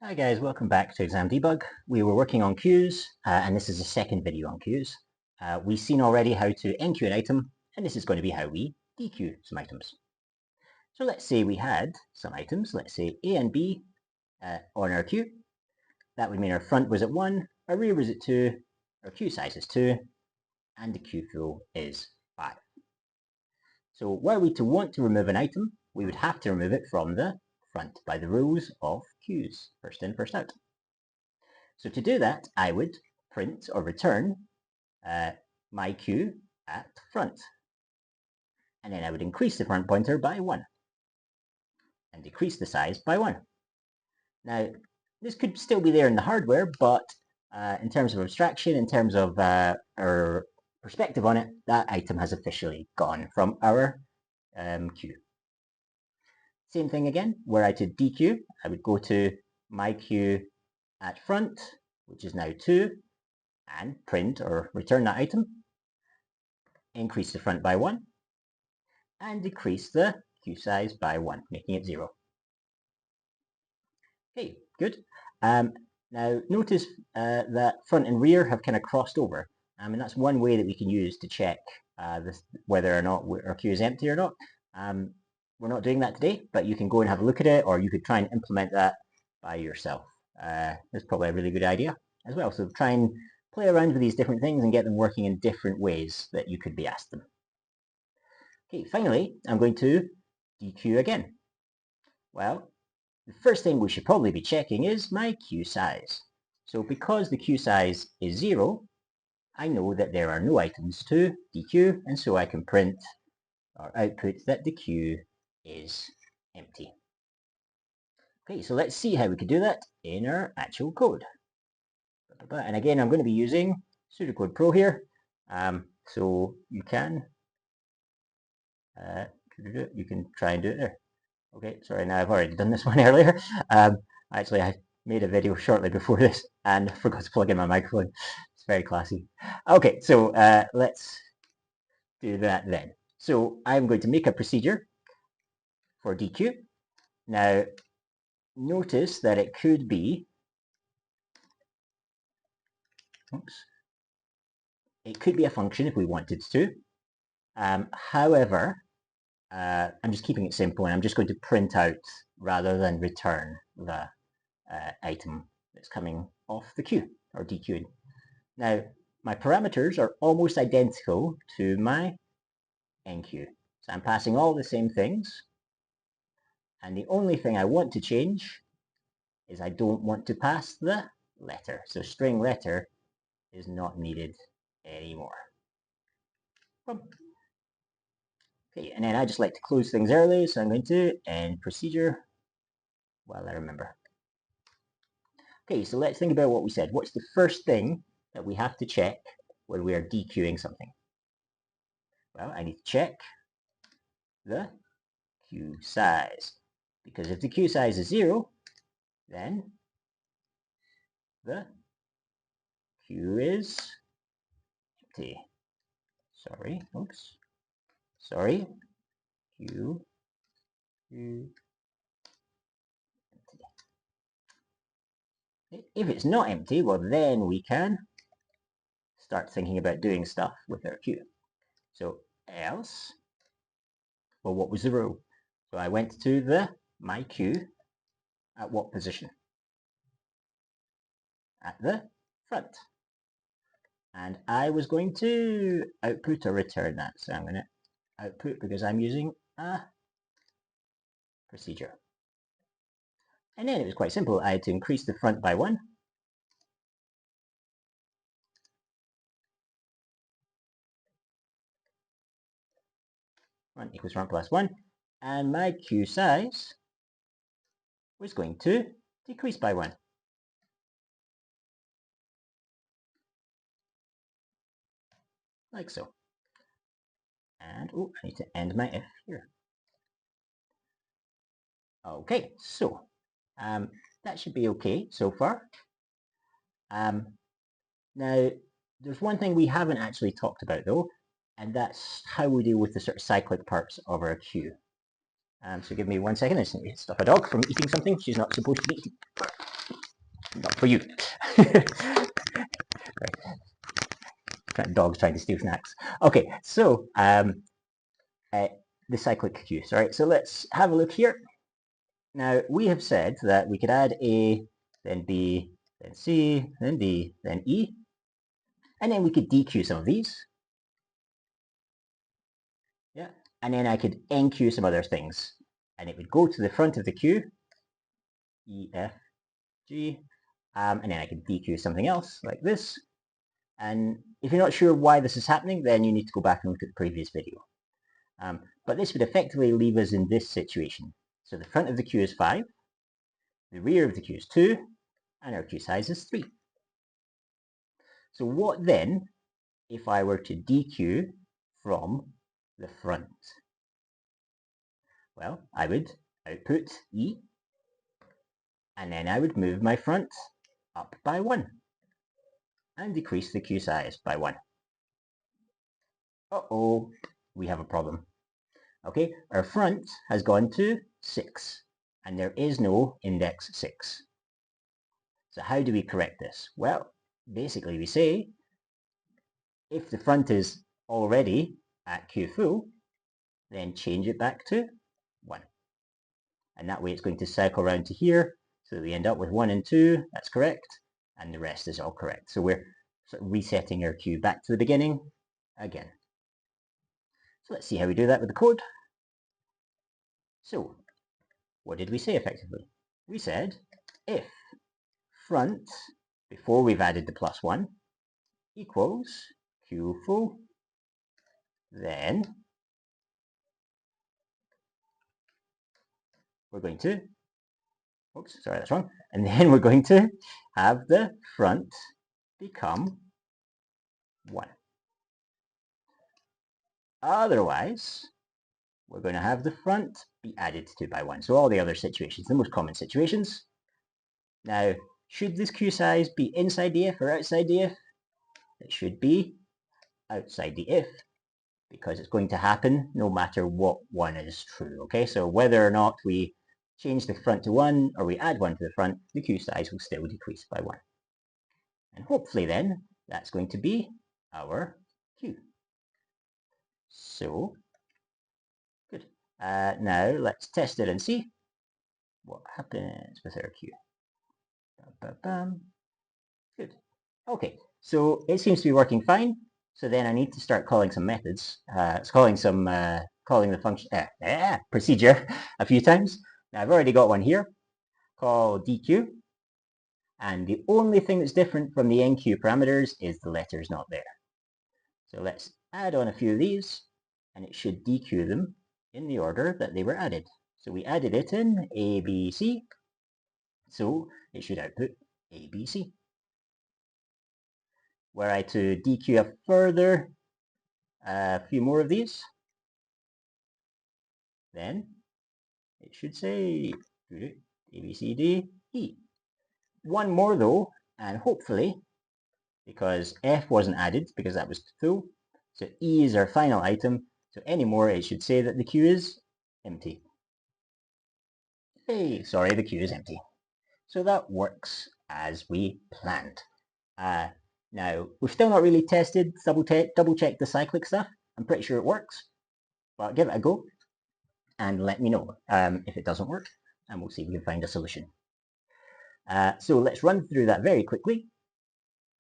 Hi guys, welcome back to Exam Debug. We were working on queues, and this is the second video on queues. We've seen already how to enqueue an item, and this is going to be how we dequeue some items. So let's say we had some items, let's say A and B on our queue. That would mean our front was at 1, our rear was at 2, our queue size is 2, and the queue full is 5. So were we to want to remove an item, we would have to remove it from the front by the rules of queues, first in, first out. So to do that, I would print or return my queue at front. And then I would increase the front pointer by 1 and decrease the size by 1. Now, this could still be there in the hardware, but in terms of abstraction, in terms of our perspective on it, that item has officially gone from our queue. Same thing again, were I to dequeue, I would go to my queue at front, which is now 2, and print or return that item, increase the front by 1, and decrease the queue size by 1, making it 0. Okay, good. Now notice that front and rear have kind of crossed over, and that's one way that we can use to check whether or not our queue is empty or not. We're not doing that today, but you can go and have a look at it, or you could try and implement that by yourself. It's probably a really good idea as well. So try and play around with these different things and get them working in different ways that you could be asked them. Okay, finally, I'm going to dequeue again. Well, the first thing we should probably be checking is my queue size. So because the queue size is 0, I know that there are no items to dequeue, and so I can print or output that the queue is empty. Okay, so let's see how we could do that in our actual code. And again, I'm going to be using Pseudocode Pro here, so you can try and do it there. Okay, sorry, now I've already done this one earlier. Actually, I made a video shortly before this and forgot to plug in my microphone. It's very classy. Okay, so let's do that then. So I'm going to make a procedure for dequeue. Now, notice that it could be, it could be a function if we wanted to. However, I'm just keeping it simple, and I'm just going to print out rather than return the item that's coming off the queue or dequeued. Now, my parameters are almost identical to my enqueue. So I'm passing all the same things, and the only thing I want to change is I don't want to pass the letter. So string letter is not needed anymore. Okay, and then I just like to close things early, so I'm going to end procedure while I remember. Okay, so let's think about what we said. What's the first thing that we have to check when we are dequeuing something? Well, I need to check the queue size, because if the queue size is 0, then the queue is empty. Sorry, oops. Sorry, queue empty. If it's not empty, well then we can start thinking about doing stuff with our queue. So else, well, what was the rule? So I went to my queue at what position? At the front. And I was going to output or return that. So I'm going to output because I'm using a procedure. And then it was quite simple. I had to increase the front by 1. Front equals front plus 1. And my queue size was going to decrease by 1. Like so. And oh, I need to end my if here. Okay, so that should be okay so far. Now, there's one thing we haven't actually talked about though, and that's how we deal with the sort of cyclic parts of our queue. So give me 1 second, I just need to stop a dog from eating something she's not supposed to be eating. for you. Dogs trying to steal snacks. Okay, so the cyclic queues. All right, so let's have a look here. Now, we have said that we could add A, then B, then C, then D, then E, and then we could dequeue some of these. Yeah, and then I could enqueue some other things, and it would go to the front of the queue, E, F, G, and then I could dequeue something else like this. And if you're not sure why this is happening, then you need to go back and look at the previous video. But this would effectively leave us in this situation. So the front of the queue is 5, the rear of the queue is 2, and our queue size is 3. So what then if I were to dequeue from the front? Well, I would output E, and then I would move my front up by 1 and decrease the queue size by 1. Uh-oh, we have a problem. Okay, our front has gone to 6, and there is no index 6. So how do we correct this? Well, basically we say, if the front is already at queue full, then change it back to 1. And that way it's going to cycle around to here, so we end up with 1 and 2, that's correct, and the rest is all correct. So we're sort of resetting our queue back to the beginning again. So let's see how we do that with the code. So, what did we say effectively? We said, if front, before we've added the +1, equals queue full, then we're going to, oops, sorry, that's wrong, and then we're going to have the front become 1. Otherwise, we're going to have the front be added to by 1. So all the other situations, the most common situations. Now, should this queue size be inside the if or outside the if? It should be outside the if, because it's going to happen no matter what 1 is true. Okay, so whether or not we change the front to 1 or we add 1 to the front, the queue size will still decrease by 1. And hopefully then, that's going to be our queue. So, good. Now let's test it and see what happens with our queue. Good. Okay, so it seems to be working fine. So then I need to start calling some methods. It's calling the function procedure a few times. Now I've already got one here called Dequeue, and the only thing that's different from the enqueue parameters is the letter's not there. So let's add on a few of these, and it should dequeue them in the order that they were added. So we added it in A, B, C, so it should output A, B, C. Were I to dequeue a further few more of these, then it should say A, B, C, D, E. One more though, and hopefully, because F wasn't added because that was full, so E is our final item, so any more it should say that the queue is empty. Hey, sorry, the queue is empty. So that works as we planned. Now, we've still not really tested, double-checked the cyclic stuff. I'm pretty sure it works, but give it a go and let me know if it doesn't work, and we'll see if we can find a solution. So let's run through that very quickly.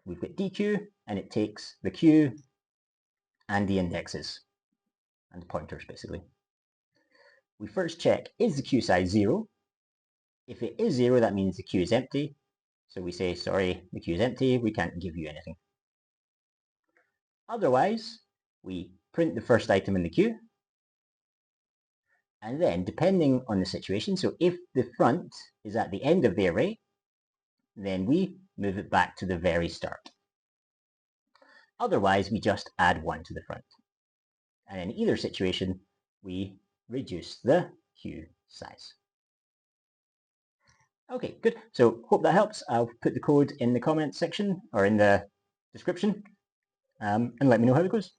We've got Dequeue, and it takes the queue and the indexes, and the pointers basically. We first check, is the queue size 0? If it is 0, that means the queue is empty. So we say, sorry, the queue is empty, we can't give you anything. Otherwise, we print the first item in the queue, and then depending on the situation, so if the front is at the end of the array, then we move it back to the very start. Otherwise, we just add 1 to the front. And in either situation, we reduce the queue size. Okay, good. So hope that helps. I'll put the code in the comments section or in the description, and let me know how it goes.